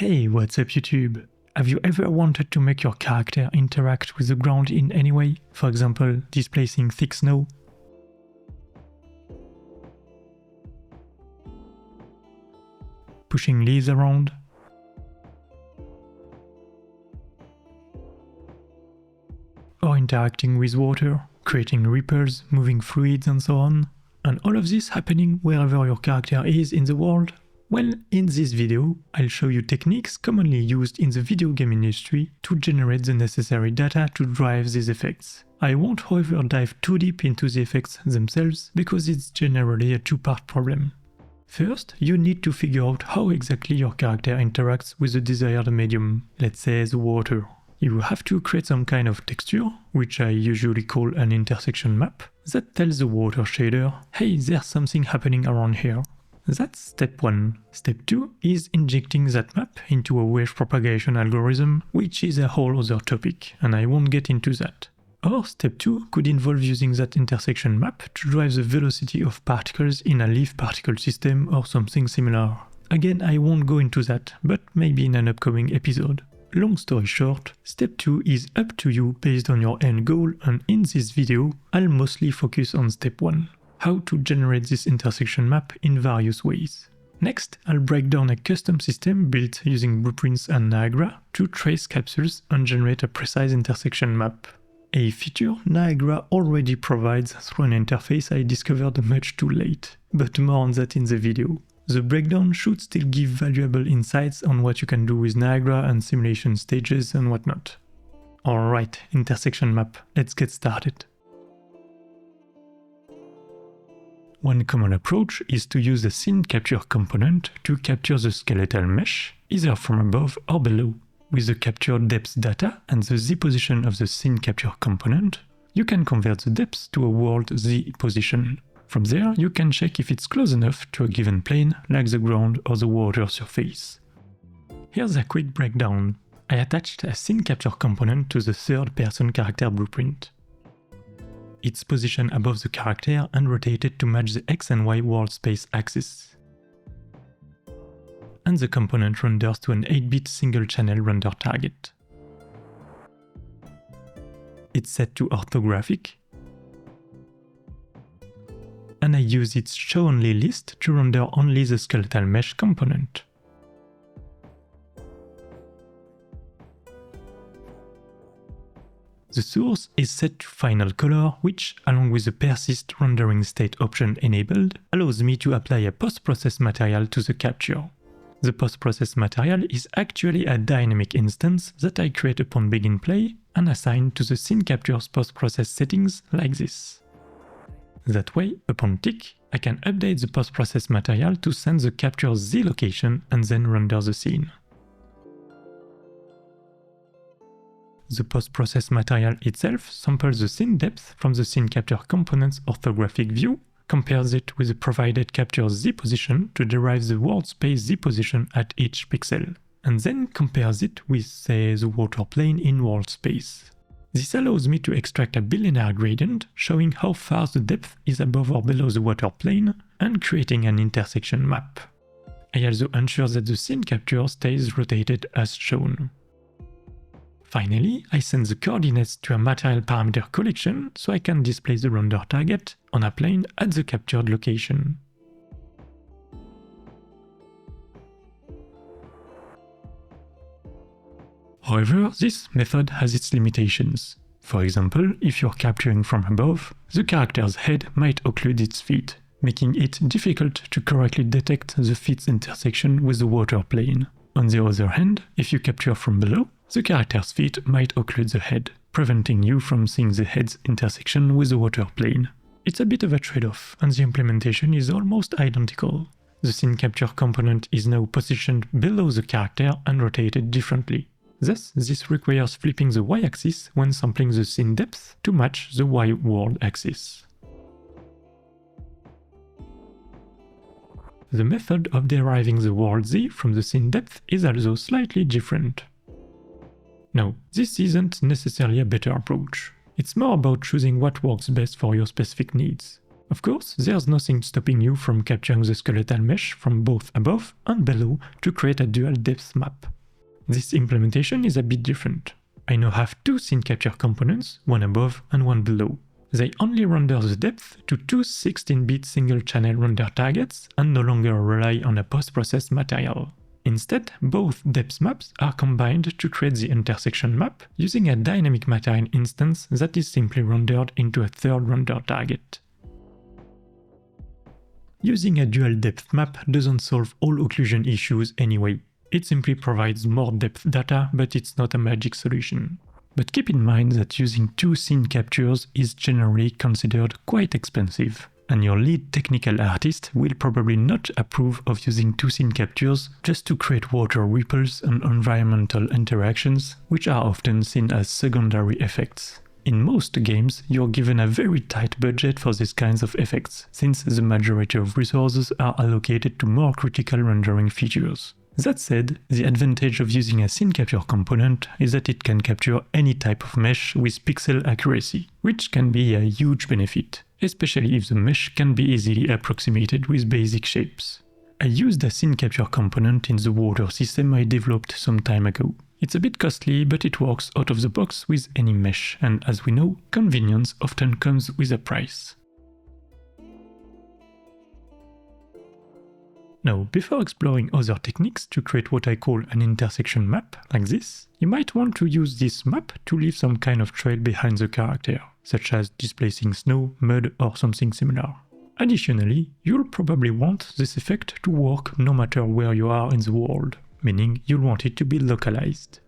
Hey, what's up YouTube? Have you ever wanted to make your character interact with the ground in any way? For example, displacing thick snow? Pushing leaves around? Or interacting with water, creating ripples, moving fluids and so on? And all of this happening wherever your character is in the world? Well, in this video, I'll show you techniques commonly used in the video game industry to generate the necessary data to drive these effects. I won't, however, dive too deep into the effects themselves because it's generally a two-part problem. First, you need to figure out how exactly your character interacts with the desired medium, let's say the water. You have to create some kind of texture, which I usually call an intersection map, that tells the water shader, hey, there's something happening around here. That's step 1. Step 2 is injecting that map into a wave propagation algorithm, which is a whole other topic, and I won't get into that. Or step 2 could involve using that intersection map to drive the velocity of particles in a leaf particle system or something similar. Again, I won't go into that, but maybe in an upcoming episode. Long story short, step 2 is up to you based on your end goal, and in this video, I'll mostly focus on step 1. How to generate this intersection map in various ways. Next, I'll break down a custom system built using blueprints and Niagara to trace capsules and generate a precise intersection map. A feature Niagara already provides through an interface I discovered much too late, but more on that in the video. The breakdown should still give valuable insights on what you can do with Niagara and simulation stages and whatnot. Alright, intersection map, let's get started. One common approach is to use the scene capture component to capture the skeletal mesh, either from above or below. With the captured depth data and the Z position of the scene capture component, you can convert the depth to a world Z position. From there, you can check if it's close enough to a given plane, like the ground or the water surface. Here's a quick breakdown. I attached a scene capture component to the third-person character blueprint. It's positioned above the character and rotated to match the X and Y world space axis. And the component renders to an 8-bit single-channel render target. It's set to orthographic, and I use its show-only list to render only the skeletal mesh component. The source is set to final color, which, along with the persist rendering state option enabled, allows me to apply a post-process material to the capture. The post-process material is actually a dynamic instance that I create upon begin play and assign to the scene capture's post-process settings like this. That way, upon tick, I can update the post-process material to send the capture's Z location and then render the scene. The post-process material itself samples the scene depth from the scene capture component's orthographic view, compares it with the provided capture Z position to derive the world space Z position at each pixel, and then compares it with, say, the water plane in world space. This allows me to extract a bilinear gradient showing how far the depth is above or below the water plane and creating an intersection map. I also ensure that the scene capture stays rotated as shown. Finally, I send the coordinates to a material parameter collection so I can display the render target on a plane at the captured location. However, this method has its limitations. For example, if you're capturing from above, the character's head might occlude its feet, making it difficult to correctly detect the feet's intersection with the water plane. On the other hand, if you capture from below, the character's feet might occlude the head, preventing you from seeing the head's intersection with the water plane. It's a bit of a trade-off, and the implementation is almost identical. The scene capture component is now positioned below the character and rotated differently. Thus, this requires flipping the y-axis when sampling the scene depth to match the y-world axis. The method of deriving the world Z from the scene depth is also slightly different. Now, this isn't necessarily a better approach. It's more about choosing what works best for your specific needs. Of course, there's nothing stopping you from capturing the skeletal mesh from both above and below to create a dual depth map. This implementation is a bit different. I now have two scene capture components, one above and one below. They only render the depth to two 16-bit single-channel render targets and no longer rely on a post-processed material. Instead, both depth maps are combined to create the intersection map using a dynamic material instance that is simply rendered into a third render target. Using a dual depth map doesn't solve all occlusion issues anyway. It simply provides more depth data, but it's not a magic solution. But keep in mind that using two scene captures is generally considered quite expensive, and your lead technical artist will probably not approve of using two scene captures just to create water ripples and environmental interactions, which are often seen as secondary effects. In most games, you're given a very tight budget for these kinds of effects, since the majority of resources are allocated to more critical rendering features. That said, the advantage of using a scene capture component is that it can capture any type of mesh with pixel accuracy, which can be a huge benefit, especially if the mesh can be easily approximated with basic shapes. I used a scene capture component in the water system I developed some time ago. It's a bit costly, but it works out of the box with any mesh, and as we know, convenience often comes with a price. Now, before exploring other techniques to create what I call an intersection map, like this, you might want to use this map to leave some kind of trail behind the character, such as displacing snow, mud, or something similar. Additionally, you'll probably want this effect to work no matter where you are in the world, meaning you'll want it to be localized.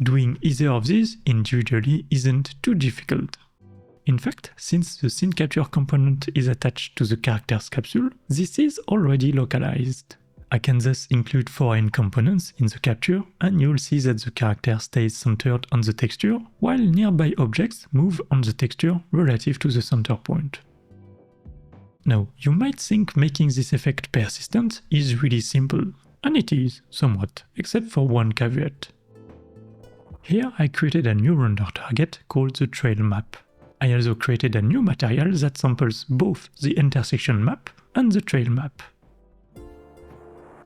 Doing either of these individually isn't too difficult. In fact, since the scene capture component is attached to the character's capsule, this is already localized. I can thus include foreign components in the capture, and you'll see that the character stays centered on the texture, while nearby objects move on the texture relative to the center point. Now, you might think making this effect persistent is really simple, and it is, somewhat, except for one caveat. Here I created a new render target called the trail map. I also created a new material that samples both the intersection map and the trail map.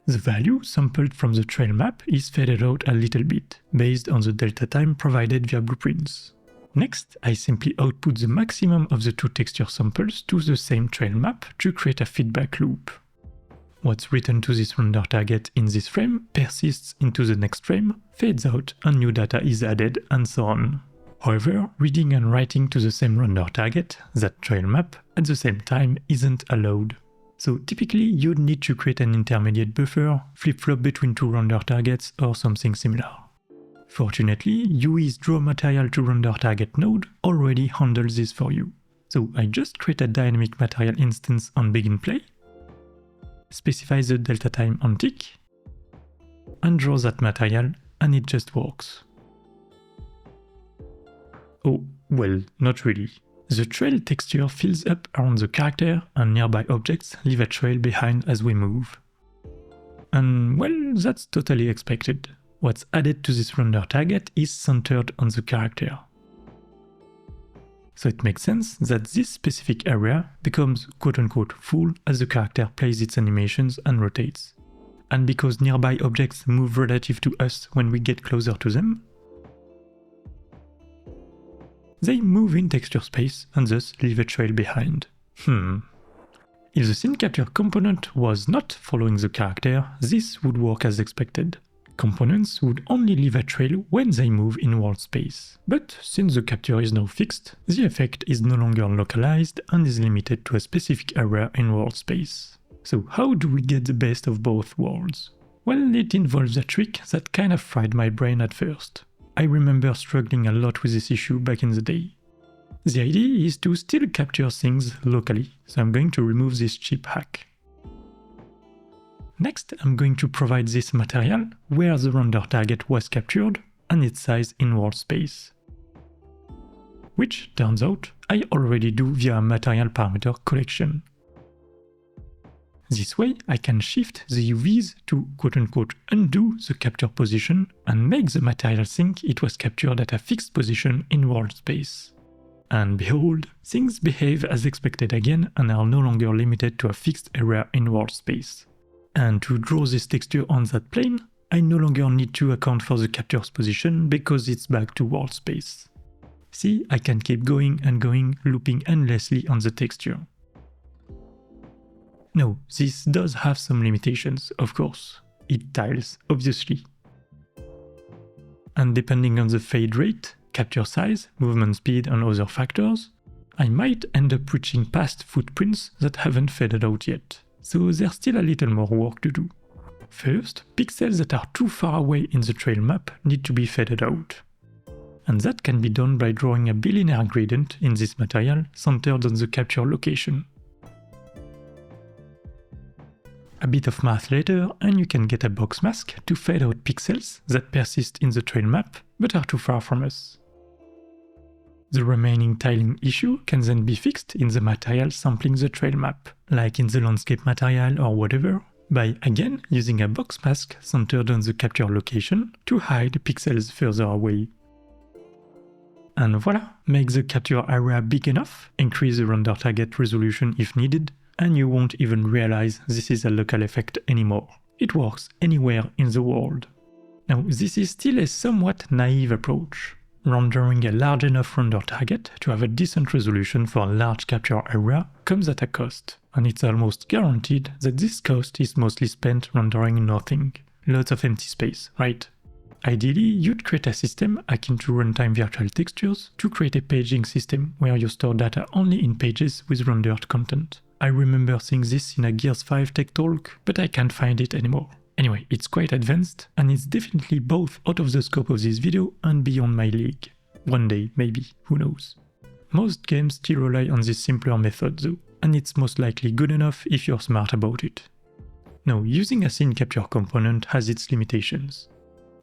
The value sampled from the trail map is faded out a little bit, based on the delta time provided via blueprints. Next, I simply output the maximum of the two texture samples to the same trail map to create a feedback loop. What's written to this render target in this frame persists into the next frame, fades out, and new data is added, and so on. However, reading and writing to the same render target, that trail map, at the same time isn't allowed. So typically you'd need to create an intermediate buffer, flip-flop between two render targets, or something similar. Fortunately, UE's draw material to render target node already handles this for you. So I just create a dynamic material instance on begin play, specify the delta time on tick, and draw that material, and it just works. Oh, well, not really. The trail texture fills up around the character and nearby objects leave a trail behind as we move. And well, that's totally expected. What's added to this render target is centered on the character. So it makes sense that this specific area becomes quote-unquote full as the character plays its animations and rotates. And because nearby objects move relative to us when we get closer to them, they move in texture space and thus leave a trail behind. If the scene capture component was not following the character, this would work as expected. Components would only leave a trail when they move in world space. But since the capture is now fixed, the effect is no longer localized and is limited to a specific area in world space. So how do we get the best of both worlds? Well, it involves a trick that kind of fried my brain at first. I remember struggling a lot with this issue back in the day. The idea is to still capture things locally, so I'm going to remove this cheap hack. Next, I'm going to provide this material where the render target was captured and its size in world space. Which, turns out, I already do via a material parameter collection. This way, I can shift the UVs to quote-unquote undo the capture position and make the material think it was captured at a fixed position in world space. And behold, things behave as expected again and are no longer limited to a fixed area in world space. And to draw this texture on that plane, I no longer need to account for the capture's position because it's back to world space. See, I can keep going and going, looping endlessly on the texture. No, this does have some limitations, of course. It tiles, obviously. And depending on the fade rate, capture size, movement speed and other factors, I might end up reaching past footprints that haven't faded out yet. So there's still a little more work to do. First, pixels that are too far away in the trail map need to be faded out. And that can be done by drawing a bilinear gradient in this material centered on the capture location. A bit of math later and you can get a box mask to fade out pixels that persist in the trail map but are too far from us. The remaining tiling issue can then be fixed in the material sampling the trail map, like in the landscape material or whatever, by again using a box mask centered on the capture location to hide pixels further away. And voila, make the capture area big enough, increase the render target resolution if needed, and you won't even realize this is a local effect anymore. It works anywhere in the world. Now, this is still a somewhat naive approach. Rendering a large enough render target to have a decent resolution for a large capture area comes at a cost, and it's almost guaranteed that this cost is mostly spent rendering nothing. Lots of empty space, right? Ideally, you'd create a system akin to runtime virtual textures to create a paging system where you store data only in pages with rendered content. I remember seeing this in a Gears 5 tech talk, but I can't find it anymore. Anyway, it's quite advanced, and it's definitely both out of the scope of this video and beyond my league. One day, maybe, who knows. Most games still rely on this simpler method though, and it's most likely good enough if you're smart about it. Now, using a scene capture component has its limitations.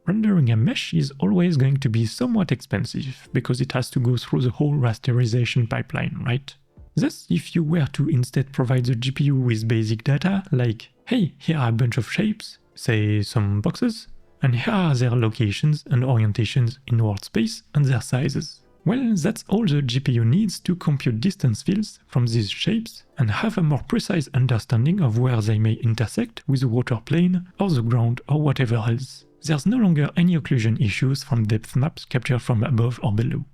Rendering a mesh is always going to be somewhat expensive, because it has to go through the whole rasterization pipeline, right? Thus, if you were to instead provide the GPU with basic data, like, hey, here are a bunch of shapes, say some boxes, and here are their locations and orientations in world space and their sizes. Well, that's all the GPU needs to compute distance fields from these shapes and have a more precise understanding of where they may intersect with the water plane or the ground or whatever else. There's no longer any occlusion issues from depth maps captured from above or below.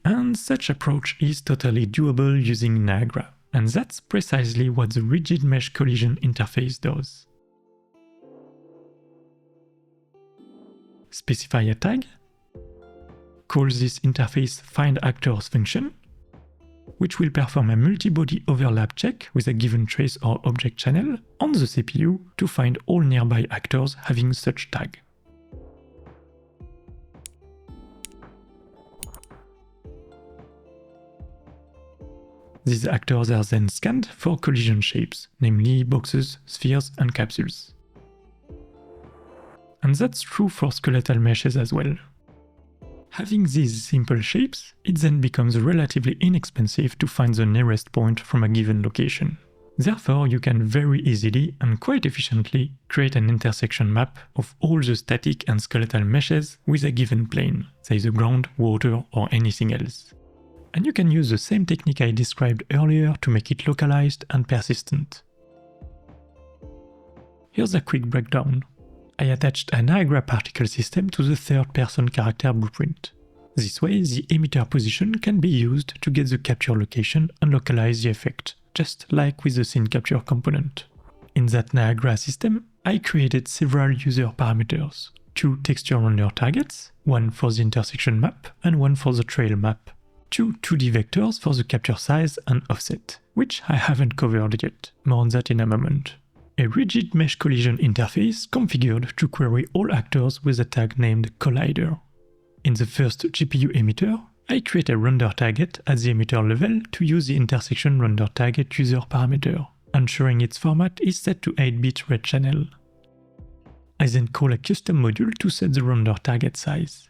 And such approach is totally doable using Niagara, and that's precisely what the rigid mesh collision interface does. Specify a tag, call this interface findActors function, which will perform a multi-body overlap check with a given trace or object channel on the CPU to find all nearby actors having such tag. These actors are then scanned for collision shapes, namely boxes, spheres and capsules. And that's true for skeletal meshes as well. Having these simple shapes, it then becomes relatively inexpensive to find the nearest point from a given location. Therefore, you can very easily and quite efficiently create an intersection map of all the static and skeletal meshes with a given plane, say the ground, water or anything else. And you can use the same technique I described earlier to make it localized and persistent. Here's a quick breakdown. I attached a Niagara particle system to the third-person character blueprint. This way, the emitter position can be used to get the capture location and localize the effect, just like with the scene capture component. In that Niagara system, I created several user parameters, 2 texture render targets, one for the intersection map and one for the trail map, 2 2D vectors for the capture size and offset, which I haven't covered yet, more on that in a moment. A rigid mesh collision interface configured to query all actors with a tag named collider. In the first GPU emitter, I create a render target at the emitter level to use the intersection render target user parameter, ensuring its format is set to 8-bit red channel. I then call a custom module to set the render target size.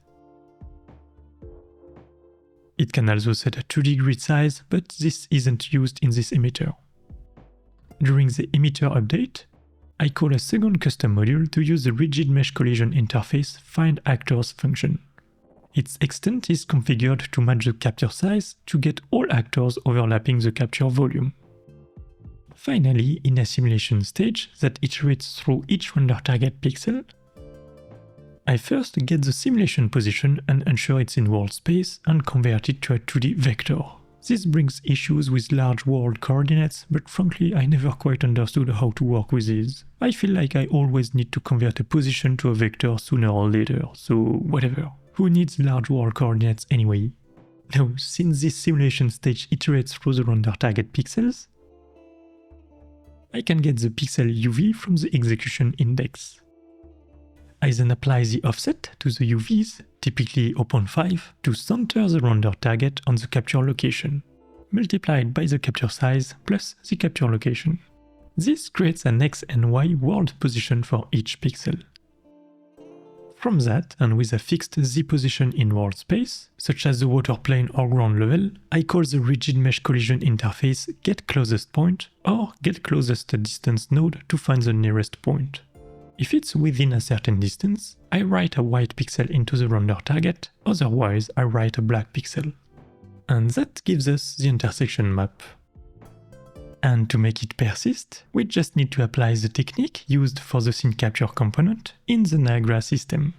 It can also set a 2D grid size, but this isn't used in this emitter. During the emitter update, I call a second custom module to use the rigid mesh collision interface findActors function. Its extent is configured to match the capture size to get all actors overlapping the capture volume. Finally, in a simulation stage that iterates through each render target pixel, I first get the simulation position and ensure it's in world space and convert it to a 2D vector. This brings issues with large world coordinates, but frankly I never quite understood how to work with these. I feel like I always need to convert a position to a vector sooner or later, so whatever. Who needs large world coordinates anyway? Now, since this simulation stage iterates through the render target pixels, I can get the pixel UV from the execution index. I then apply the offset to the UVs, typically 0.5, to center the render target on the capture location, multiplied by the capture size plus the capture location. This creates an X and Y world position for each pixel. From that, and with a fixed Z position in world space, such as the water plane or ground level, I call the rigid mesh collision interface getClosestPoint or getClosestDistance node to find the nearest point. If it's within a certain distance, I write a white pixel into the render target, otherwise I write a black pixel. And that gives us the intersection map. And to make it persist, we just need to apply the technique used for the scene capture component in the Niagara system.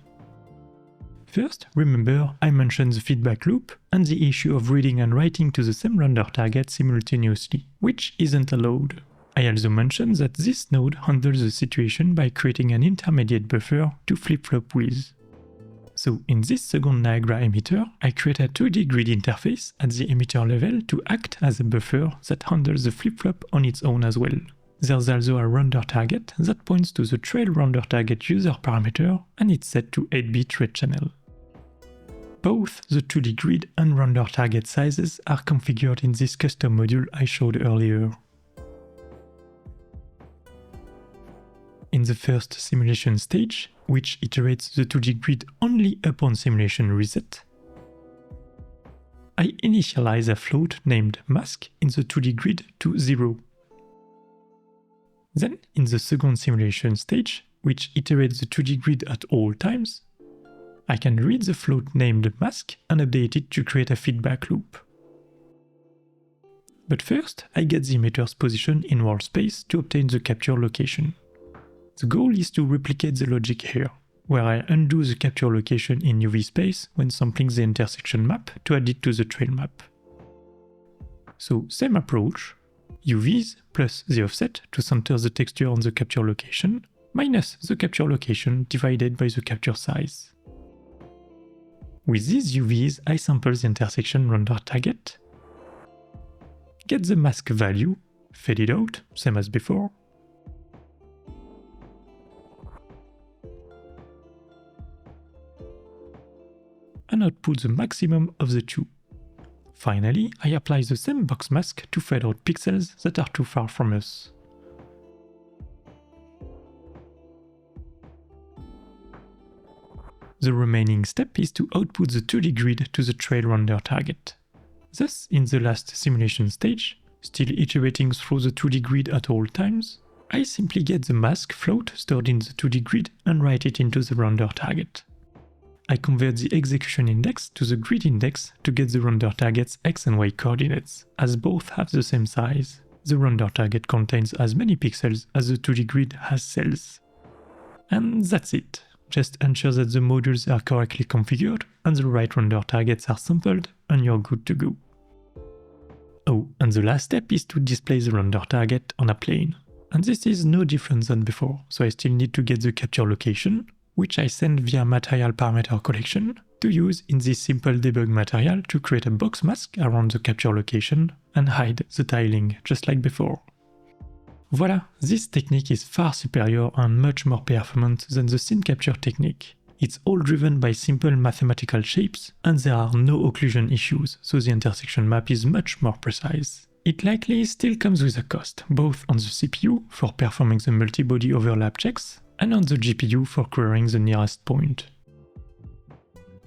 First, remember I mentioned the feedback loop and the issue of reading and writing to the same render target simultaneously, which isn't allowed. I also mentioned that this node handles the situation by creating an intermediate buffer to flip-flop with. So in this second Niagara emitter, I create a 2D grid interface at the emitter level to act as a buffer that handles the flip-flop on its own as well. There's also a render target that points to the trail render target user parameter and it's set to 8-bit red channel. Both the 2D grid and render target sizes are configured in this custom module I showed earlier. In the first simulation stage, which iterates the 2D grid only upon simulation reset, I initialize a float named mask in the 2D grid to 0. Then, in the second simulation stage, which iterates the 2D grid at all times, I can read the float named mask and update it to create a feedback loop. But first, I get the emitter's position in world space to obtain the capture location. The goal is to replicate the logic here, where I undo the capture location in UV space when sampling the intersection map to add it to the trail map. So same approach, UVs plus the offset to center the texture on the capture location, minus the capture location divided by the capture size. With these UVs, I sample the intersection render target, get the mask value, fade it out, same as before, and output the maximum of the two. Finally, I apply the same box mask to fade out pixels that are too far from us. The remaining step is to output the 2D grid to the trail render target. Thus, in the last simulation stage, still iterating through the 2D grid at all times, I simply get the mask float stored in the 2D grid and write it into the render target. I convert the execution index to the grid index to get the render target's X and Y coordinates, as both have the same size. The render target contains as many pixels as the 2D grid has cells. And that's it. Just ensure that the modules are correctly configured and the right render targets are sampled and you're good to go. Oh, and the last step is to display the render target on a plane. And this is no different than before, so I still need to get the capture location, which I send via material parameter collection to use in this simple debug material to create a box mask around the capture location and hide the tiling, just like before. Voila, this technique is far superior and much more performant than the scene capture technique. It's all driven by simple mathematical shapes and there are no occlusion issues, so the intersection map is much more precise. It likely still comes with a cost, both on the CPU for performing the multi-body overlap checks, and on the GPU for querying the nearest point.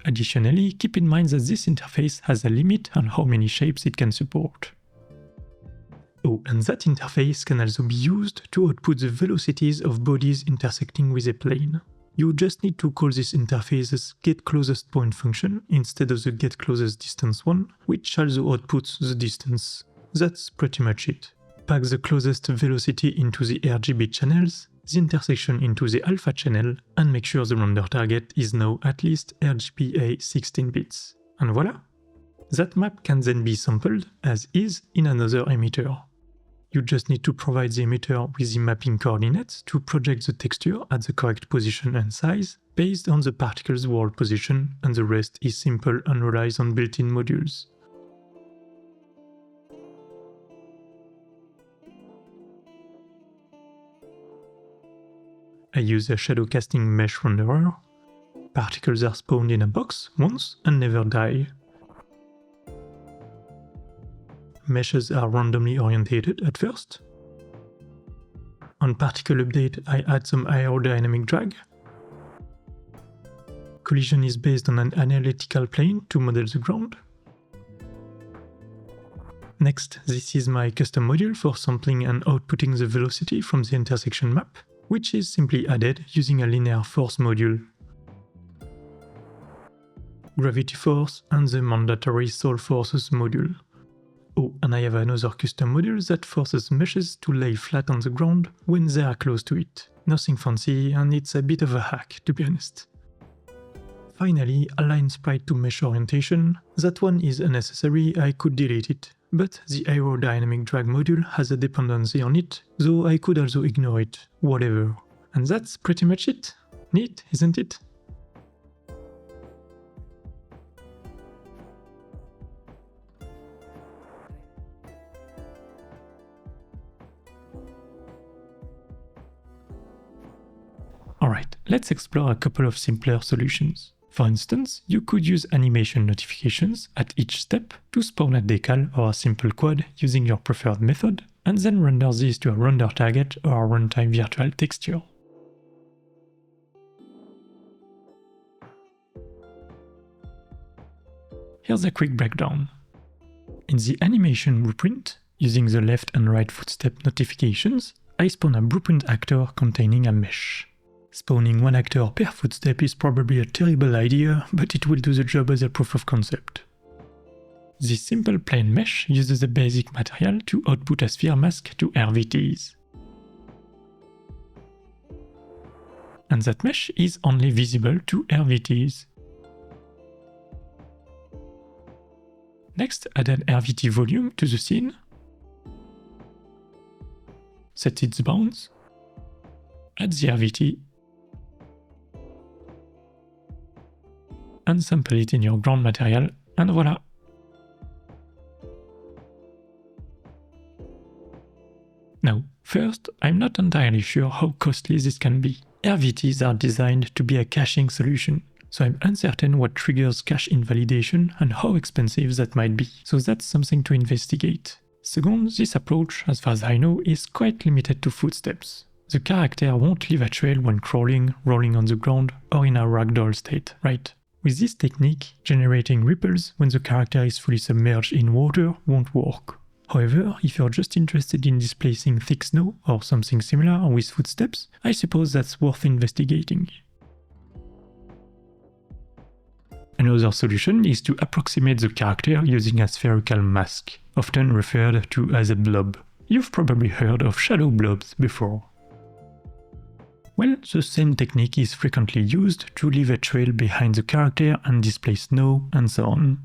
Additionally, keep in mind that this interface has a limit on how many shapes it can support. Oh, and that interface can also be used to output the velocities of bodies intersecting with a plane. You just need to call this interface's getClosestPoint function instead of the getClosestDistance one, which also outputs the distance. That's pretty much it. Pack the closest velocity into the RGB channels, the intersection into the alpha channel, and make sure the render target is now at least RGBA 16 bits. And voila! That map can then be sampled as is in another emitter. You just need to provide the emitter with the mapping coordinates to project the texture at the correct position and size based on the particle's world position, and the rest is simple and relies on built-in modules. I use a shadow casting mesh renderer. Particles are spawned in a box once and never die. Meshes are randomly orientated at first. On particle update, I add some aerodynamic drag. Collision is based on an analytical plane to model the ground. Next, this is my custom module for sampling and outputting the velocity from the intersection map, which is simply added using a linear force module. Gravity force and the mandatory soul forces module. Oh, and I have another custom module that forces meshes to lay flat on the ground when they are close to it. Nothing fancy, and it's a bit of a hack, to be honest. Finally, align sprite to mesh orientation. That one is unnecessary, I could delete it. But the aerodynamic drag module has a dependency on it, though I could also ignore it, whatever. And that's pretty much it. Neat, isn't it? Alright, let's explore a couple of simpler solutions. For instance, you could use animation notifications at each step to spawn a decal or a simple quad using your preferred method, and then render this to a render target or a runtime virtual texture. Here's a quick breakdown. In the animation blueprint, using the left and right footstep notifications, I spawn a blueprint actor containing a mesh. Spawning one actor per footstep is probably a terrible idea, but it will do the job as a proof of concept. This simple plain mesh uses a basic material to output a sphere mask to RVTs. And that mesh is only visible to RVTs. Next, add an RVT volume to the scene, set its bounds, add the RVT, and sample it in your ground material, and voila! Now, first, I'm not entirely sure how costly this can be. RVTs are designed to be a caching solution, so I'm uncertain what triggers cache invalidation and how expensive that might be, so that's something to investigate. Second, this approach, as far as I know, is quite limited to footsteps. The character won't leave a trail when crawling, rolling on the ground, or in a ragdoll state, right? With this technique, generating ripples when the character is fully submerged in water won't work. However, if you're just interested in displacing thick snow or something similar with footsteps, I suppose that's worth investigating. Another solution is to approximate the character using a spherical mask, often referred to as a blob. You've probably heard of shadow blobs before. Well, the same technique is frequently used to leave a trail behind the character and display snow and so on.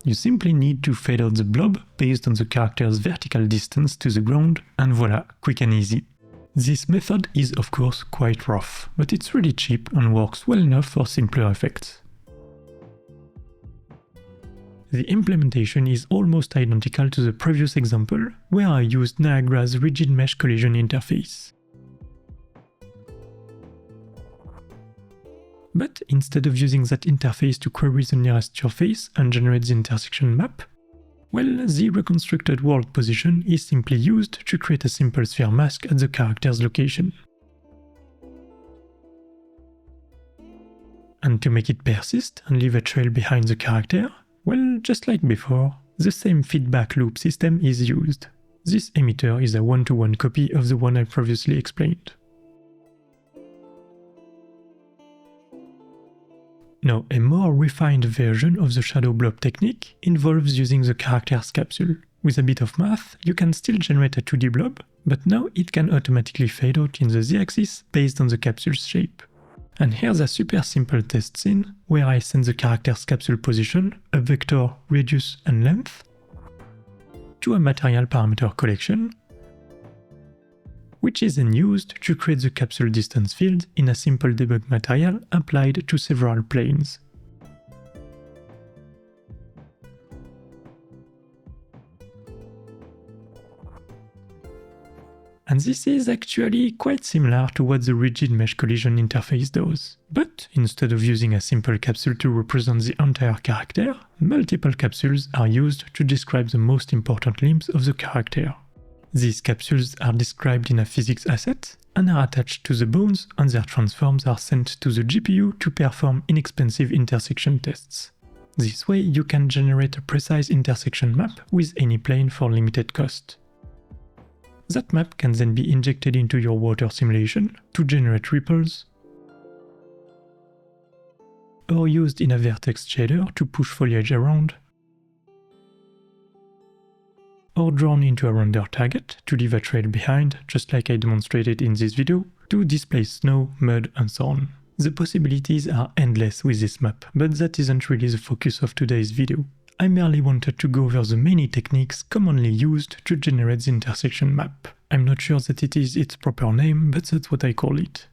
You simply need to fade out the blob based on the character's vertical distance to the ground, and voila, quick and easy. This method is of course quite rough, but it's really cheap and works well enough for simpler effects. The implementation is almost identical to the previous example, where I used Niagara's rigid mesh collision interface. But instead of using that interface to query the nearest surface and generate the intersection map, well, the reconstructed world position is simply used to create a simple sphere mask at the character's location. And to make it persist and leave a trail behind the character, well, just like before, the same feedback loop system is used. This emitter is a one-to-one copy of the one I previously explained. Now, a more refined version of the shadow blob technique involves using the character's capsule. With a bit of math, you can still generate a 2D blob, but now it can automatically fade out in the Z-axis based on the capsule's shape. And here's a super simple test scene where I send the character's capsule position, a vector, radius and length, to a material parameter collection, which is then used to create the capsule distance field in a simple debug material applied to several planes. And this is actually quite similar to what the rigid mesh collision interface does. But instead of using a simple capsule to represent the entire character, multiple capsules are used to describe the most important limbs of the character. These capsules are described in a physics asset and are attached to the bones, and their transforms are sent to the GPU to perform inexpensive intersection tests. This way you can generate a precise intersection map with any plane for limited cost. That map can then be injected into your water simulation to generate ripples, or used in a vertex shader to push foliage around, or drawn into a render target to leave a trail behind, just like I demonstrated in this video, to displace snow, mud and so on. The possibilities are endless with this map, but that isn't really the focus of today's video. I merely wanted to go over the many techniques commonly used to generate the intersection map. I'm not sure that it is its proper name, but that's what I call it.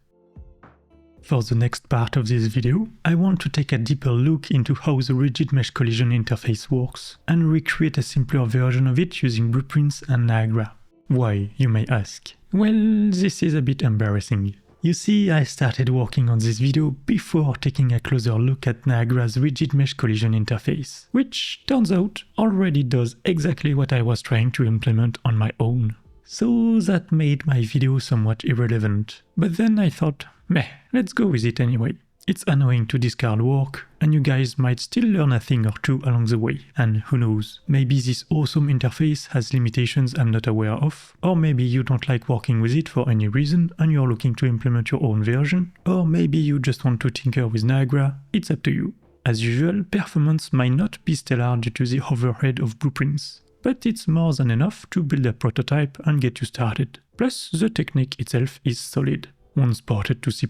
For the next part of this video, I want to take a deeper look into how the rigid mesh collision interface works, and recreate a simpler version of it using blueprints and Niagara. Why, you may ask? Well, this is a bit embarrassing. You see, I started working on this video before taking a closer look at Niagara's rigid mesh collision interface, which turns out already does exactly what I was trying to implement on my own. So that made my video somewhat irrelevant. But then I thought, meh, let's go with it anyway. It's annoying to discard work, and you guys might still learn a thing or two along the way. And who knows, maybe this awesome interface has limitations I'm not aware of, or maybe you don't like working with it for any reason and you're looking to implement your own version, or maybe you just want to tinker with Niagara. It's up to you. As usual, performance might not be stellar due to the overhead of blueprints, but it's more than enough to build a prototype and get you started. Plus, the technique itself is solid. Once ported to C++,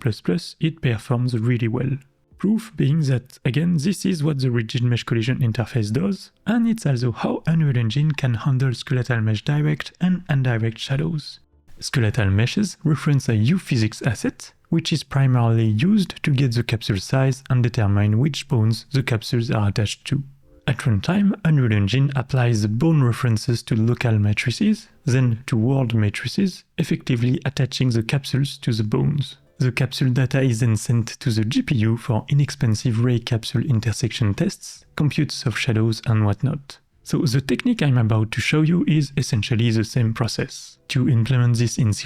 it performs really well. Proof being that, again, this is what the rigid mesh collision interface does, and it's also how Unreal Engine can handle skeletal mesh direct and indirect shadows. Skeletal meshes reference a U-physics asset, which is primarily used to get the capsule size and determine which bones the capsules are attached to. At runtime, Unreal Engine applies the bone references to local matrices, then to world matrices, effectively attaching the capsules to the bones. The capsule data is then sent to the GPU for inexpensive ray capsule intersection tests, computes of shadows and whatnot. So the technique I'm about to show you is essentially the same process. To implement this in C++,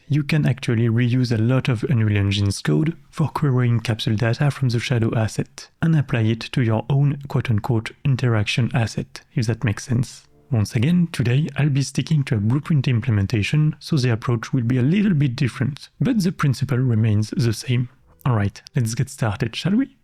you can actually reuse a lot of Unreal Engine's code for querying capsule data from the shadow asset, and apply it to your own quote-unquote interaction asset, if that makes sense. Once again, today I'll be sticking to a blueprint implementation, so the approach will be a little bit different, but the principle remains the same. Alright, let's get started, shall we?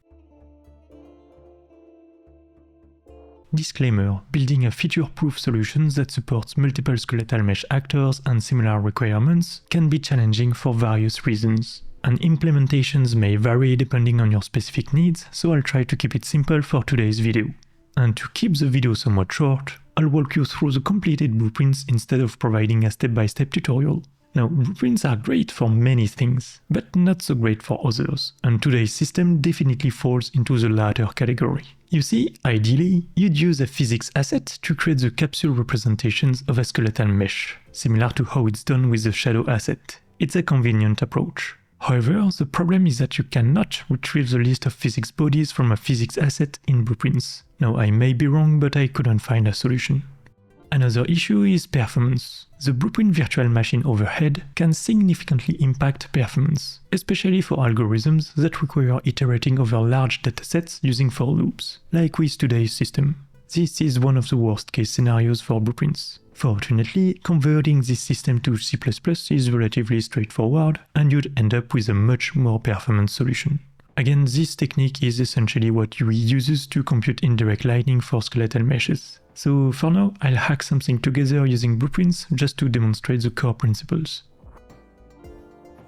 Disclaimer: building a feature-proof solution that supports multiple skeletal mesh actors and similar requirements can be challenging for various reasons, and implementations may vary depending on your specific needs, so I'll try to keep it simple for today's video. And to keep the video somewhat short, I'll walk you through the completed blueprints instead of providing a step-by-step tutorial. Now, blueprints are great for many things, but not so great for others, and today's system definitely falls into the latter category. You see, ideally, you'd use a physics asset to create the capsule representations of a skeletal mesh, similar to how it's done with the shadow asset. It's a convenient approach. However, the problem is that you cannot retrieve the list of physics bodies from a physics asset in blueprints. Now, I may be wrong, but I couldn't find a solution. Another issue is performance. The blueprint virtual machine overhead can significantly impact performance, especially for algorithms that require iterating over large datasets using for loops, like with today's system. This is one of the worst case scenarios for blueprints. Fortunately, converting this system to C++ is relatively straightforward, and you'd end up with a much more performant solution. Again, this technique is essentially what UE uses to compute indirect lighting for skeletal meshes. So for now, I'll hack something together using blueprints just to demonstrate the core principles.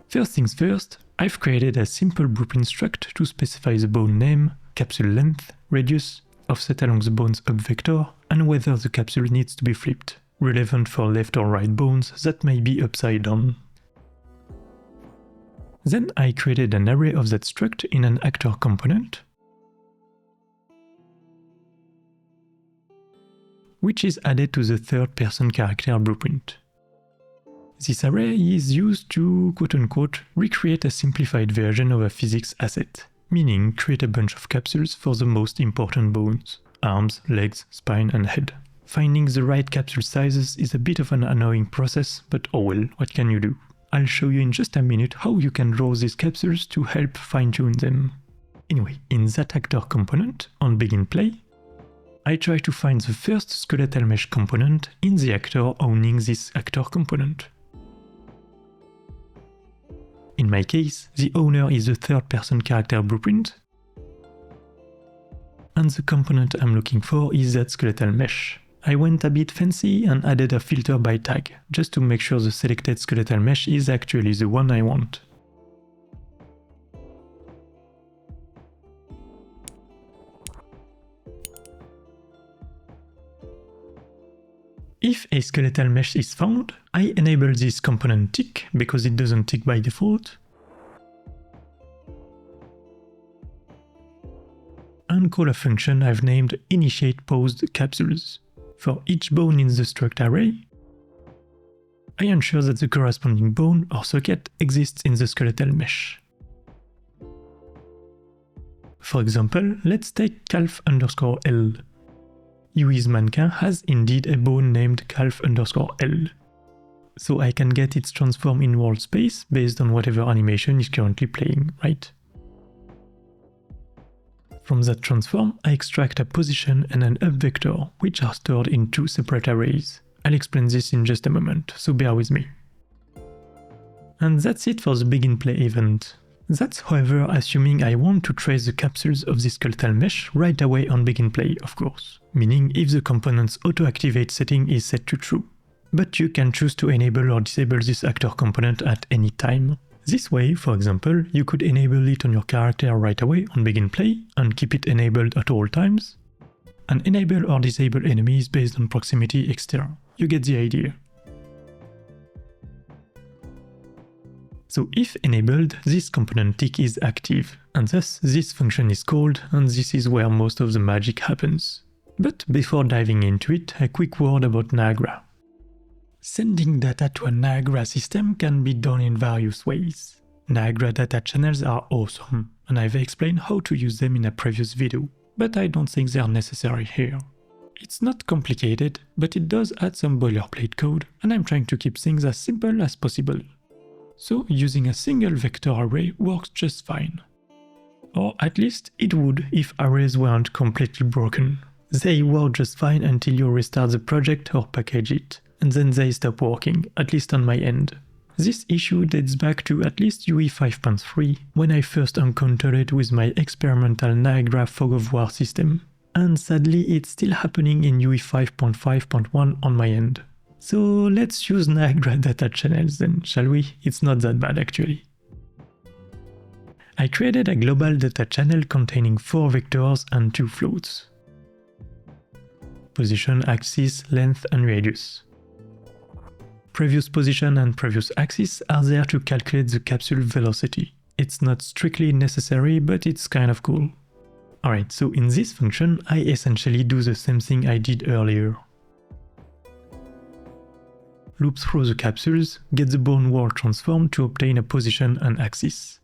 First things first, I've created a simple blueprint struct to specify the bone name, capsule length, radius, offset along the bone's up vector, and whether the capsule needs to be flipped, relevant for left or right bones that may be upside down. Then I created an array of that struct in an actor component, which is added to the third-person character blueprint. This array is used to, quote-unquote, recreate a simplified version of a physics asset, meaning create a bunch of capsules for the most important bones, arms, legs, spine and head. Finding the right capsule sizes is a bit of an annoying process, but oh well, what can you do? I'll show you in just a minute how you can draw these capsules to help fine-tune them. Anyway, in that actor component, on begin play, I try to find the first skeletal mesh component in the actor owning this actor component. In my case, the owner is the third-person character blueprint, and the component I'm looking for is that skeletal mesh. I went a bit fancy and added a filter by tag, just to make sure the selected skeletal mesh is actually the one I want. If a skeletal mesh is found, I enable this component tick because it doesn't tick by default, and call a function I've named initiatePosedCapsules. For each bone in the struct array, I ensure that the corresponding bone or socket exists in the skeletal mesh. For example, let's take calf_L. UE's mannequin has indeed a bone named calf_L, so I can get its transform in world space based on whatever animation is currently playing, right? From that transform, I extract a position and an up vector, which are stored in two separate arrays. I'll explain this in just a moment, so bear with me. And that's it for the begin play event. That's however assuming I want to trace the capsules of the skeletal mesh right away on begin play, of course, meaning if the component's auto-activate setting is set to true. But you can choose to enable or disable this actor component at any time. This way, for example, you could enable it on your character right away on begin play and keep it enabled at all times, and enable or disable enemies based on proximity, etc. You get the idea. So if enabled, this component tick is active, and thus this function is called, and this is where most of the magic happens. But before diving into it, a quick word about Niagara. Sending data to a Niagara system can be done in various ways. Niagara data channels are awesome, and I've explained how to use them in a previous video, but I don't think they're necessary here. It's not complicated, but it does add some boilerplate code, and I'm trying to keep things as simple as possible. So using a single vector array works just fine. Or at least it would if arrays weren't completely broken. They work just fine until you restart the project or package it, and then they stop working, at least on my end. This issue dates back to at least UE 5.3, when I first encountered it with my experimental Niagara fog of war system. And sadly it's still happening in UE 5.5.1 on my end. So let's use Niagara data channels then, shall we? It's not that bad actually. I created a global data channel containing 4 vectors and 2 floats. Position, axis, length and radius. Previous position and previous axis are there to calculate the capsule velocity. It's not strictly necessary, but it's kind of cool. Alright, so in this function, I essentially do the same thing I did earlier. Loop through the capsules, get the bone world transform to obtain a position and axis.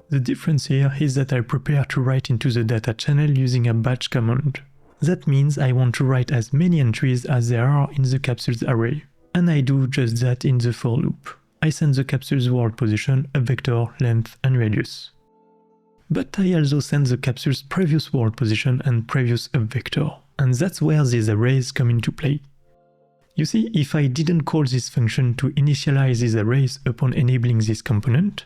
The difference here is that I prepare to write into the data channel using a batch command. That means I want to write as many entries as there are in the capsules array, and I do just that in the for loop. I send the capsule's world position, a vector, length and radius. But I also send the capsule's previous world position and previous up vector, and that's where these arrays come into play. You see, if I didn't call this function to initialize these arrays upon enabling this component,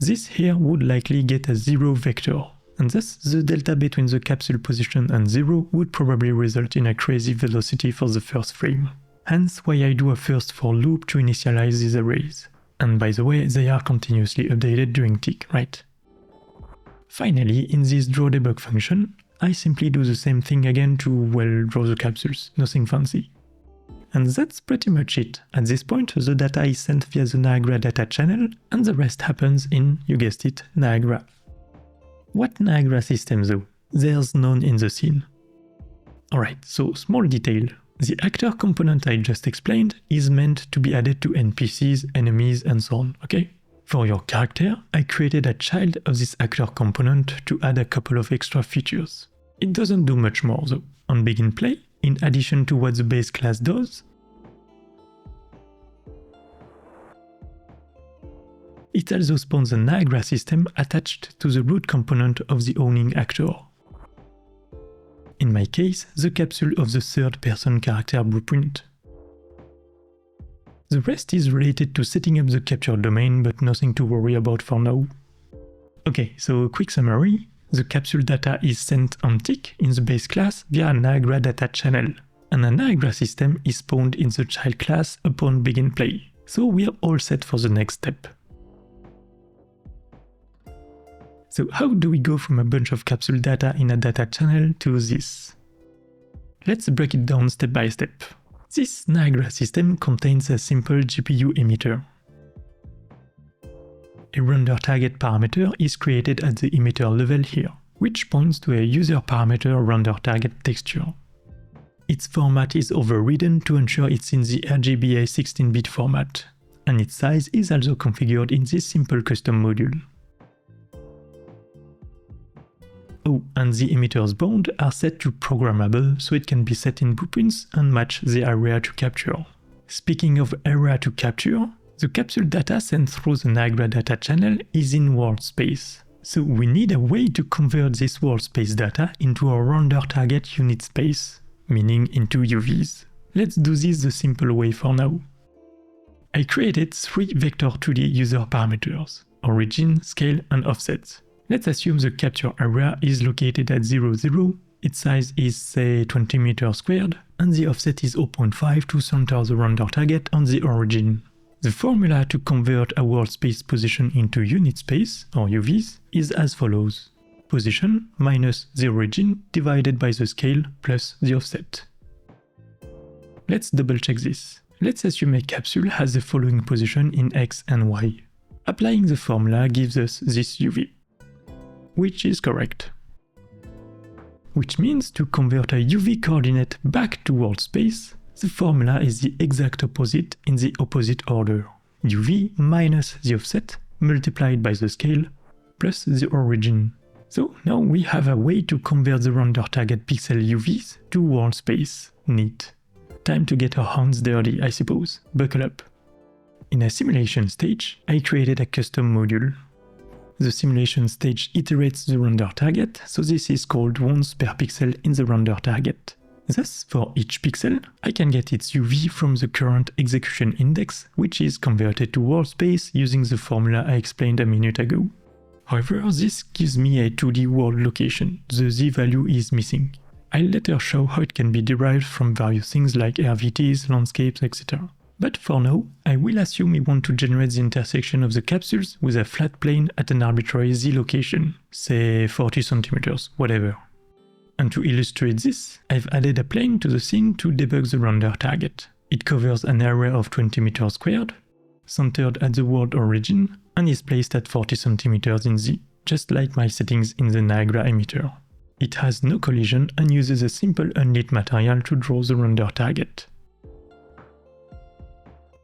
This here would likely get a 0 vector, and thus the delta between the capsule position and 0 would probably result in a crazy velocity for the first frame. Hence why I do a first for loop to initialize these arrays. And by the way, they are continuously updated during tick, right? Finally, in this drawDebug function, I simply do the same thing again to, well, draw the capsules, nothing fancy. And that's pretty much it. At this point, the data is sent via the Niagara data channel, and the rest happens in, you guessed it, Niagara. What Niagara system though? There's none in the scene. Alright, so small detail. The actor component I just explained is meant to be added to NPCs, enemies, and so on, okay? For your character, I created a child of this actor component to add a couple of extra features. It doesn't do much more though. On begin play, in addition to what the base class does, it also spawns a Niagara system attached to the root component of the owning actor. In my case, the capsule of the third-person character blueprint. The rest is related to setting up the capture domain, but nothing to worry about for now. Okay, so quick summary. The capsule data is sent on tick in the base class via a Niagara data channel, and a Niagara system is spawned in the child class upon begin play. So we are all set for the next step. So how do we go from a bunch of capsule data in a data channel to this? Let's break it down step by step. This Niagara system contains a simple GPU emitter. A render target parameter is created at the emitter level here, which points to a user parameter render target texture. Its format is overridden to ensure it's in the RGBA 16-bit format, and its size is also configured in this simple custom module. Oh, and the emitter's bound are set to programmable so it can be set in blueprints and match the area to capture. Speaking of area to capture, the capsule data sent through the Niagara data channel is in world space. So we need a way to convert this world space data into a render target unit space, meaning into UVs. Let's do this the simple way for now. I created 3 vector 2D user parameters: origin, scale, and offset. Let's assume the capture area is located at 0, 0, its size is say 20 meters squared, and the offset is 0.5 to center the render target on the origin. The formula to convert a world space position into unit space, or UVs, is as follows. Position minus the origin divided by the scale plus the offset. Let's double check this. Let's assume a capsule has the following position in X and Y. Applying the formula gives us this UV, which is correct. Which means to convert a UV coordinate back to world space, the formula is the exact opposite in the opposite order. UV minus the offset multiplied by the scale plus the origin. So now we have a way to convert the render target pixel UVs to world space. Neat. Time to get our hands dirty, I suppose. Buckle up. In a simulation stage, I created a custom module. The simulation stage iterates the render target, so this is called once per pixel in the render target. Thus, for each pixel, I can get its UV from the current execution index, which is converted to world space using the formula I explained a minute ago. However, this gives me a 2D world location. The Z value is missing. I'll later show how it can be derived from various things like RVTs, landscapes, etc. But for now, I will assume we want to generate the intersection of the capsules with a flat plane at an arbitrary Z location, say 40 centimeters, whatever. And to illustrate this, I've added a plane to the scene to debug the render target. It covers an area of 20 meters squared, centered at the world origin, and is placed at 40 centimeters in Z, just like my settings in the Niagara emitter. It has no collision and uses a simple unlit material to draw the render target.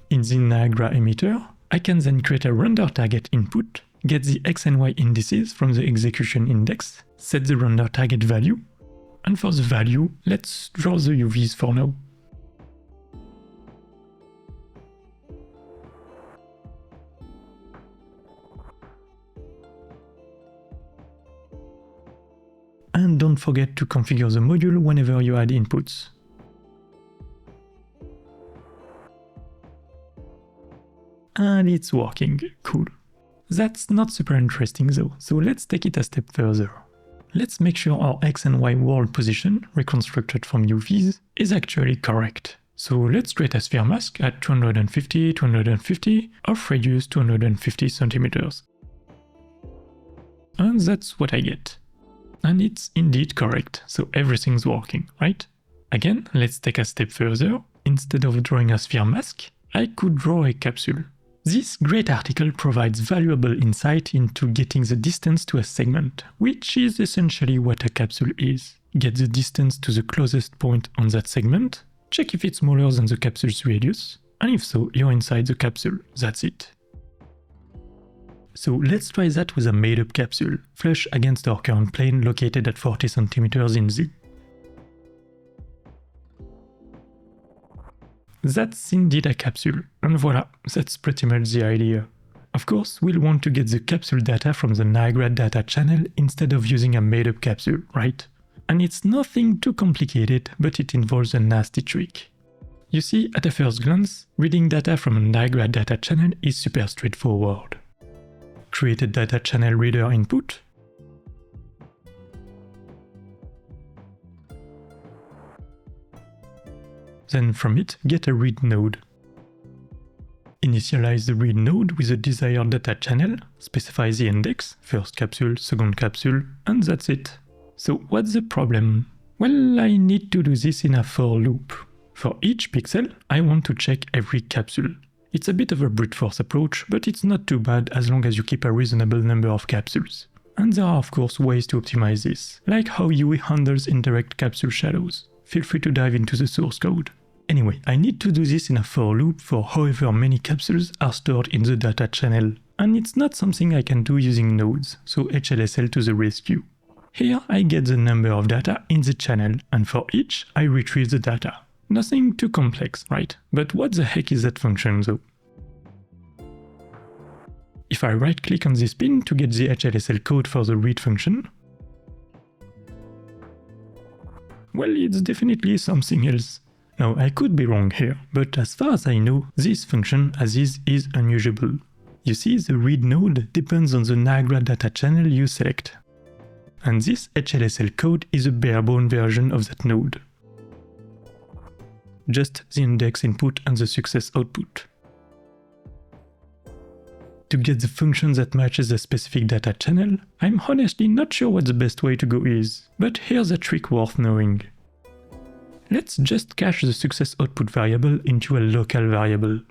In the Niagara emitter, I can then create a render target input, get the X and Y indices from the execution index, set the render target value, and for the value, let's draw the UVs for now. And don't forget to configure the module whenever you add inputs. And it's working, cool. That's not super interesting though, so let's take it a step further. Let's make sure our X and Y world position, reconstructed from UVs, is actually correct. So let's create a sphere mask at 250, 250, of radius 250 centimeters. And that's what I get. And it's indeed correct, so everything's working, right? Again, let's take a step further. Instead of drawing a sphere mask, I could draw a capsule. This great article provides valuable insight into getting the distance to a segment, which is essentially what a capsule is. Get the distance to the closest point on that segment, check if it's smaller than the capsule's radius, and if so, you're inside the capsule, that's it. So let's try that with a made-up capsule, flush against our current plane located at 40 cm in Z. That's indeed a capsule, and voila, that's pretty much the idea. Of course, we'll want to get the capsule data from the Niagara data channel instead of using a made-up capsule, right? And it's nothing too complicated, but it involves a nasty trick. You see, at a first glance, reading data from a Niagara data channel is super straightforward. Create a data channel reader input, then from it, get a read node. Initialize the read node with the desired data channel, specify the index, first capsule, second capsule, and that's it. So what's the problem? Well, I need to do this in a for loop. For each pixel, I want to check every capsule. It's a bit of a brute force approach, but it's not too bad as long as you keep a reasonable number of capsules. And there are of course ways to optimize this, like how UE handles indirect capsule shadows. Feel free to dive into the source code. Anyway, I need to do this in a for loop for however many capsules are stored in the data channel. And it's not something I can do using nodes, so HLSL to the rescue. Here I get the number of data in the channel, and for each I retrieve the data. Nothing too complex, right? But what the heck is that function though? If I right click on this pin to get the HLSL code for the read function, well, it's definitely something else. Now, I could be wrong here, but as far as I know, this function as is unusable. You see, the read node depends on the Niagara data channel you select. And this HLSL code is a bare-bone version of that node. Just the index input and the success output. To get the function that matches the specific data channel, I'm honestly not sure what the best way to go is, but here's a trick worth knowing. Let's just cache the success output variable into a local variable.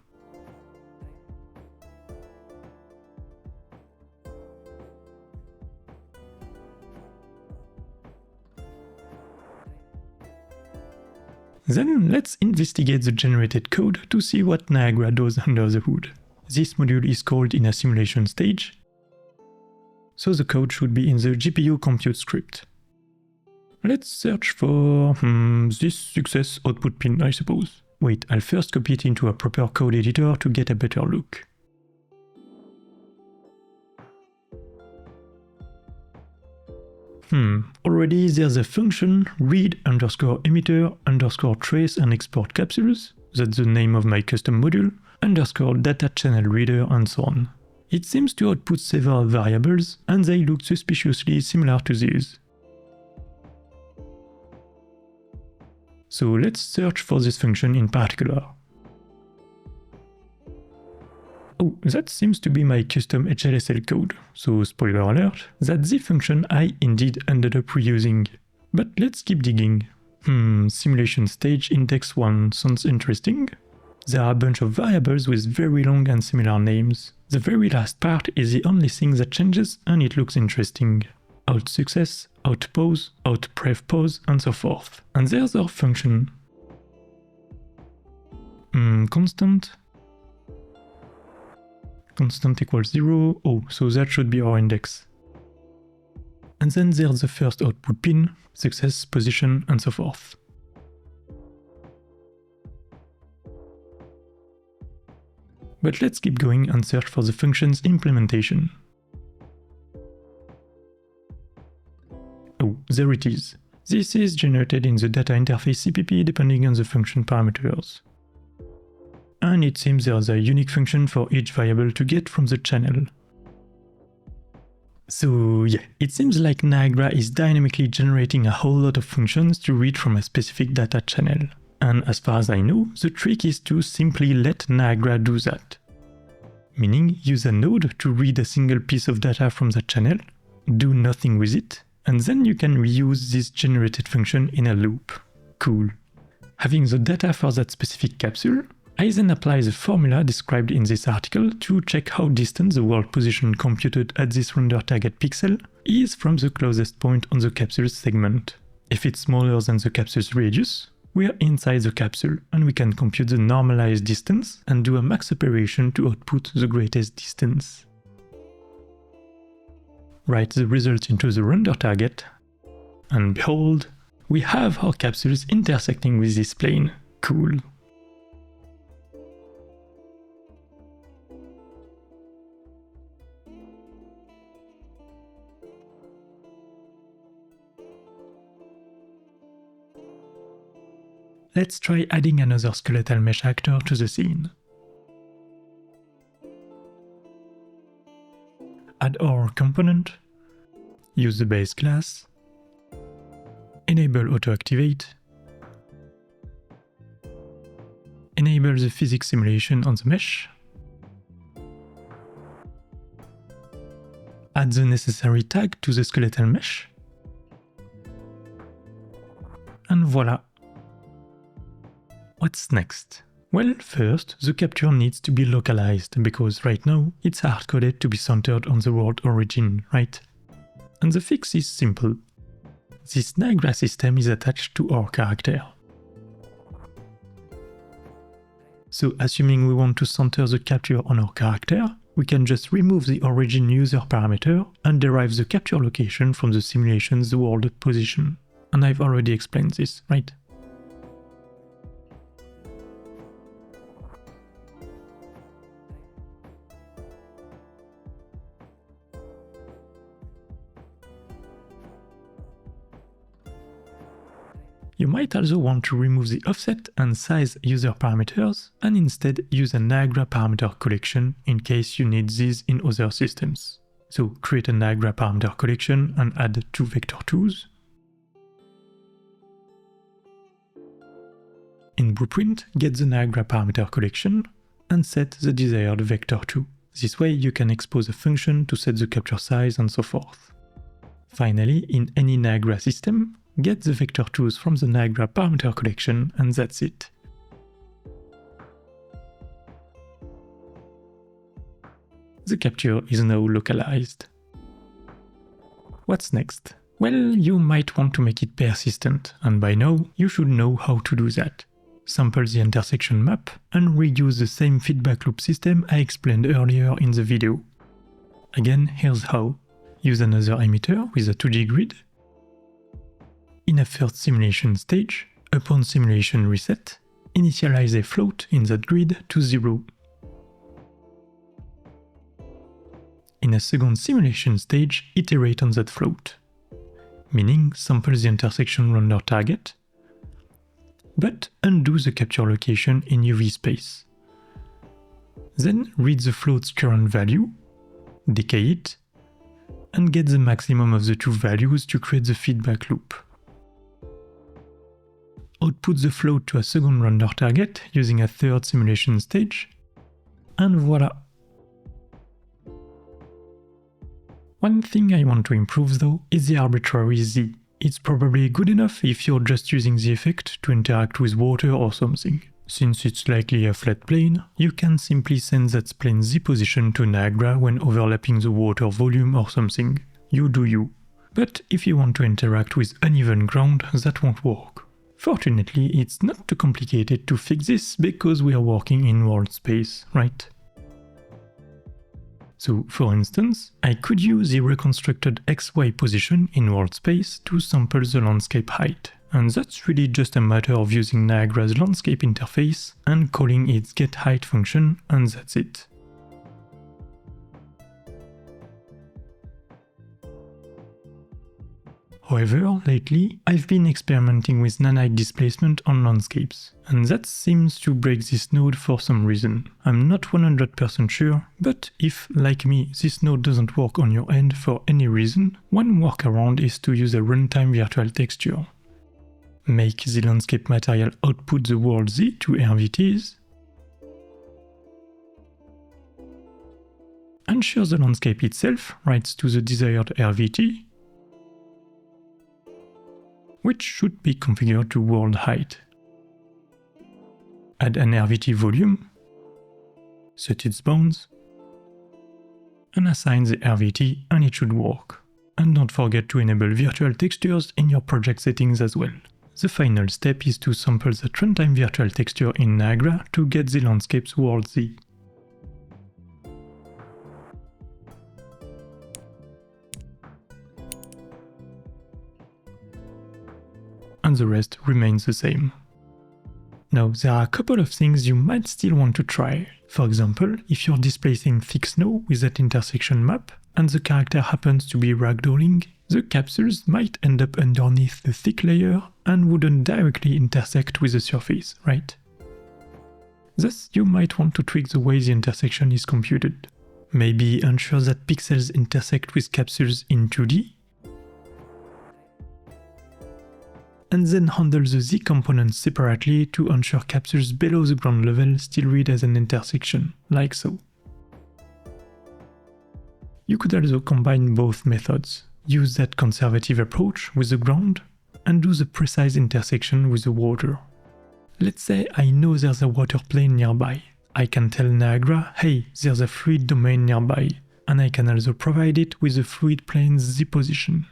Then let's investigate the generated code to see what Niagara does under the hood. This module is called in a simulation stage, so the code should be in the GPU compute script. Let's search for this success output pin, I suppose. Wait, I'll first copy it into a proper code editor to get a better look. Already there's a function read_emitter_trace and export capsules, that's the name of my custom module, _data channel reader and so on. It seems to output several variables and they look suspiciously similar to these. So let's search for this function in particular. Oh, that seems to be my custom HLSL code, so spoiler alert, that's the function I indeed ended up reusing. But let's keep digging. Simulation stage index 1 sounds interesting. There are a bunch of variables with very long and similar names. The very last part is the only thing that changes and it looks interesting. Out success, out pause, out prev pause, and so forth. And there's our function. Constant equals 0, oh, so that should be our index. And then there's the first output pin, success, position, and so forth. But let's keep going and search for the function's implementation. Oh, there it is. This is generated in the data interface CPP depending on the function parameters. And it seems there's a unique function for each variable to get from the channel. So yeah, it seems like Niagara is dynamically generating a whole lot of functions to read from a specific data channel. And as far as I know, the trick is to simply let Niagara do that. Meaning, use a node to read a single piece of data from that channel, do nothing with it, and then you can reuse this generated function in a loop. Cool. Having the data for that specific capsule, I then apply the formula described in this article to check how distant the world position computed at this render target pixel is from the closest point on the capsule's segment. If it's smaller than the capsule's radius, we are inside the capsule and we can compute the normalized distance and do a max operation to output the greatest distance. Write the result into the render target, and behold, we have our capsules intersecting with this plane. Cool. Let's try adding another skeletal mesh actor to the scene. Add our component, use the base class, enable auto-activate, enable the physics simulation on the mesh, add the necessary tag to the skeletal mesh, and voila! What's next? Well, first, the capture needs to be localized, because right now it's hard-coded to be centered on the world origin, right? And the fix is simple. This Niagara system is attached to our character. So assuming we want to center the capture on our character, we can just remove the origin user parameter and derive the capture location from the simulation's world position. And I've already explained this, right? You might also want to remove the offset and size user parameters and instead use a Niagara parameter collection in case you need these in other systems. So create a Niagara parameter collection and add 2 vector2s. In Blueprint, get the Niagara parameter collection and set the desired vector2. This way you can expose a function to set the capture size and so forth. Finally, in any Niagara system, get the vector2s from the Niagara parameter collection and that's it. The capture is now localized. What's next? Well, you might want to make it persistent, and by now you should know how to do that. Sample the intersection map and reuse the same feedback loop system I explained earlier in the video. Again, here's how. Use another emitter with a 2D grid. In a first simulation stage, upon simulation reset, initialize a float in that grid to 0. In a second simulation stage, iterate on that float, meaning sample the intersection render target, but undo the capture location in UV space. Then read the float's current value, decay it, and get the maximum of the two values to create the feedback loop. Output the float to a second render target using a third simulation stage, and voila! One thing I want to improve though is the arbitrary Z. It's probably good enough if you're just using the effect to interact with water or something. Since it's likely a flat plane, you can simply send that plane Z position to Niagara when overlapping the water volume or something. You do you. But if you want to interact with uneven ground, that won't work. Fortunately, it's not too complicated to fix this because we are working in world space, right? So, for instance, I could use the reconstructed XY position in world space to sample the landscape height. And that's really just a matter of using Niagara's landscape interface and calling its getHeight function, and that's it. However, lately, I've been experimenting with nanite displacement on landscapes, and that seems to break this node for some reason. I'm not 100% sure, but if, like me, this node doesn't work on your end for any reason, one workaround is to use a runtime virtual texture. Make the landscape material output the world Z to RVTs, ensure the landscape itself writes to the desired RVT, which should be configured to world height. Add an RVT volume, set its bounds, and assign the RVT, and it should work. And don't forget to enable virtual textures in your project settings as well. The final step is to sample the runtime virtual texture in Niagara to get the landscape's world Z. And the rest remains the same. Now, there are a couple of things you might still want to try. For example, if you're displacing thick snow with that intersection map, and the character happens to be ragdolling, the capsules might end up underneath the thick layer and wouldn't directly intersect with the surface, right? Thus, you might want to tweak the way the intersection is computed. Maybe ensure that pixels intersect with capsules in 2D, and then handle the Z components separately to ensure capsules below the ground level still read as an intersection, like so. You could also combine both methods, use that conservative approach with the ground, and do the precise intersection with the water. Let's say I know there's a water plane nearby. I can tell Niagara, hey, there's a fluid domain nearby, and I can also provide it with the fluid plane's Z position.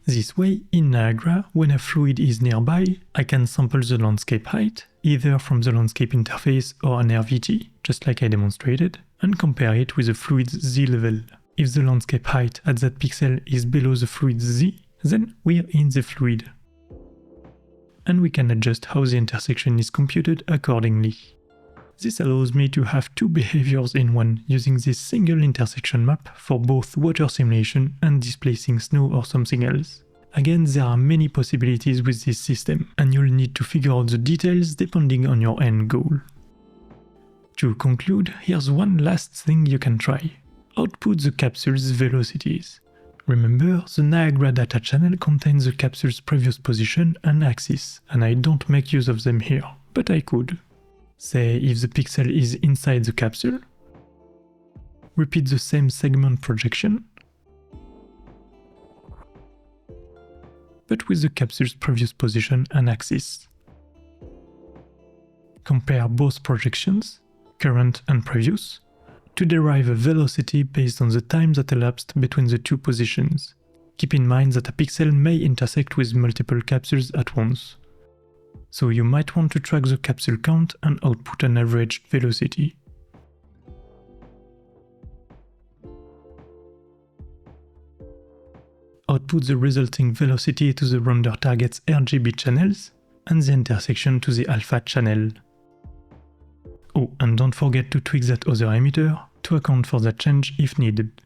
This way, in Niagara, when a fluid is nearby, I can sample the landscape height, either from the landscape interface or an RVT, just like I demonstrated, and compare it with the fluid's Z level. If the landscape height at that pixel is below the fluid's Z, then we're in the fluid. And we can adjust how the intersection is computed accordingly. This allows me to have two behaviors in one, using this single intersection map for both water simulation and displacing snow or something else. Again, there are many possibilities with this system, and you'll need to figure out the details depending on your end goal. To conclude, here's one last thing you can try. Output the capsule's velocities. Remember, the Niagara data channel contains the capsule's previous position and axis, and I don't make use of them here, but I could. Say if the pixel is inside the capsule, repeat the same segment projection, but with the capsule's previous position and axis. Compare both projections, current and previous, to derive a velocity based on the time that elapsed between the two positions. Keep in mind that a pixel may intersect with multiple capsules at once. So you might want to track the capsule count and output an averaged velocity. Output the resulting velocity to the render target's RGB channels and the intersection to the alpha channel. Oh, and don't forget to tweak that other emitter to account for that change if needed.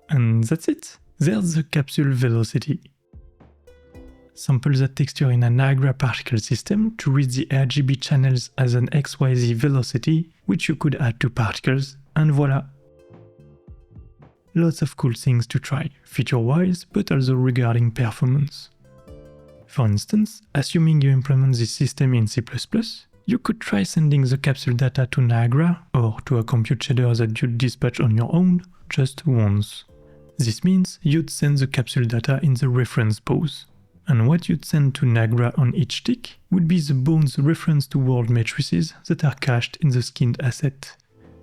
And that's it. There's the capsule velocity. Sample that texture in a Niagara particle system to read the RGB channels as an XYZ velocity, which you could add to particles, and voila! Lots of cool things to try, feature-wise, but also regarding performance. For instance, assuming you implement this system in C++, you could try sending the capsule data to Niagara, or to a compute shader that you'd dispatch on your own, just once. This means you'd send the capsule data in the reference pose. And what you'd send to Niagara on each tick would be the bone's reference to world matrices that are cached in the skinned asset.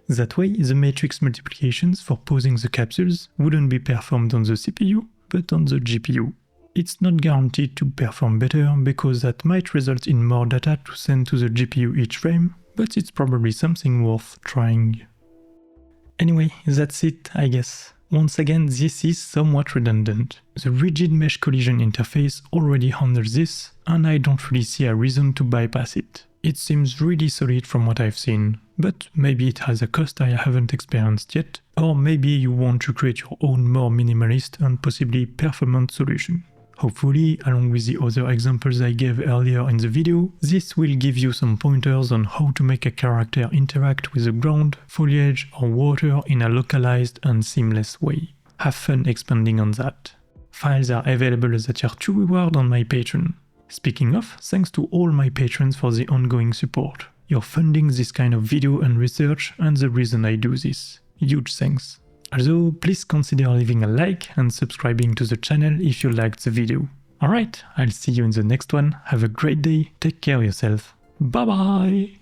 That way, the matrix multiplications for posing the capsules wouldn't be performed on the CPU, but on the GPU. It's not guaranteed to perform better because that might result in more data to send to the GPU each frame, but it's probably something worth trying. Anyway, that's it, I guess. Once again, this is somewhat redundant. The rigid mesh collision interface already handles this, and I don't really see a reason to bypass it. It seems really solid from what I've seen, but maybe it has a cost I haven't experienced yet, or maybe you want to create your own more minimalist and possibly performant solution. Hopefully, along with the other examples I gave earlier in the video, this will give you some pointers on how to make a character interact with the ground, foliage or water in a localized and seamless way. Have fun expanding on that. Files are available as a tier 2 reward on my Patreon. Speaking of, thanks to all my patrons for the ongoing support. You're funding this kind of video and research and the reason I do this. Huge thanks. Also, please consider leaving a like and subscribing to the channel if you liked the video. Alright, I'll see you in the next one. Have a great day, take care of yourself. Bye bye!